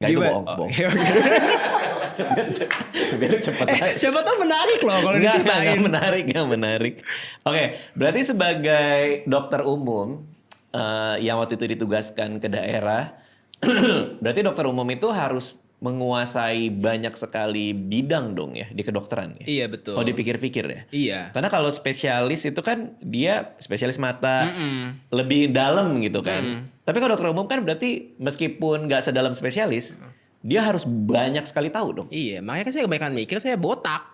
Nggak, itu Gimana? bohong. Oke, oke. Biar cepet aja. Siapa tahu menarik loh kalau Nggak diceritain. menarik. Oke, berarti sebagai dokter umum yang waktu itu ditugaskan ke daerah, berarti dokter umum itu harus menguasai banyak sekali bidang dong ya di kedokteran ya? Iya, betul. Kalau dipikir-pikir ya? Iya. Karena kalau spesialis itu kan dia spesialis mata lebih dalam gitu kan. Tapi kalau dokter umum kan berarti meskipun nggak sedalam spesialis, dia harus banyak sekali tahu dong. Iya, makanya kan saya kebanyakan mikir saya botak.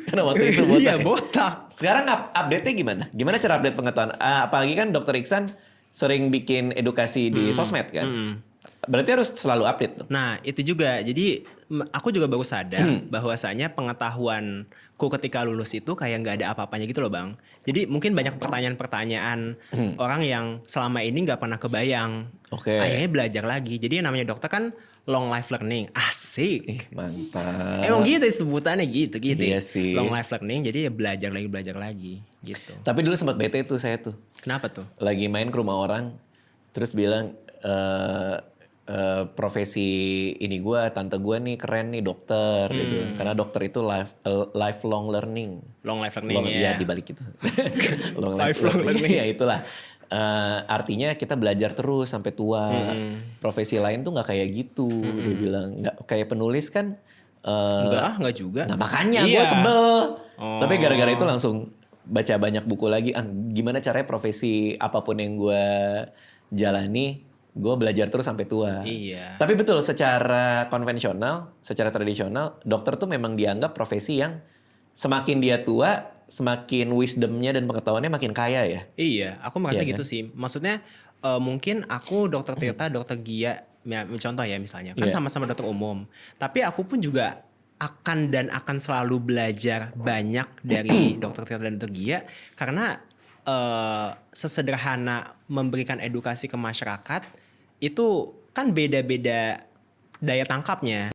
Karena waktu itu botak. Iya, ya? botak. Sekarang update-nya gimana? Gimana cara update pengetahuan? Apalagi kan Dokter Iksan sering bikin edukasi di sosmed kan? Berarti harus selalu update tuh. Nah, itu juga. Jadi aku juga baru sadar bahwasanya pengetahuanku ketika lulus itu kayak nggak ada apa-apanya gitu loh, Bang. Jadi mungkin banyak pertanyaan-pertanyaan orang yang selama ini nggak pernah kebayang. Oke. Akhirnya belajar lagi. Jadi yang namanya dokter kan long life learning. Asik. Mantap. Emang gitu sebutannya gitu. Iya sih. Long life learning, jadi ya belajar lagi gitu. Tapi dulu sempat bete tuh saya tuh. Kenapa tuh? Lagi main ke rumah orang, terus bilang, profesi ini tante gue nih keren nih dokter. Gitu. Karena dokter itu lifelong learning. Long life learning Ya dibalik itu. Long Lifelong learning. Ya itulah. Artinya kita belajar terus sampai tua. Profesi lain tuh nggak kayak gitu. Dia bilang nggak kayak penulis kan. Enggak juga. Nah makanya Iya. gue sebel. Tapi gara-gara itu langsung baca banyak buku lagi. Gimana caranya profesi apapun yang gue jalani, gue belajar terus sampai tua. Iya. Tapi betul, secara konvensional, secara tradisional, dokter tuh memang dianggap profesi yang semakin dia tua, semakin wisdomnya dan pengetahuannya makin kaya ya. Iya, aku merasa Iya gitu kan? sih. Maksudnya mungkin aku dokter Tirta, dokter Gia, ya, contoh ya misalnya, kan Iya. sama-sama dokter umum. Tapi aku pun juga akan selalu belajar banyak dari dokter Tirta dan dokter Gia karena sesederhana memberikan edukasi ke masyarakat itu kan beda-beda daya tangkapnya.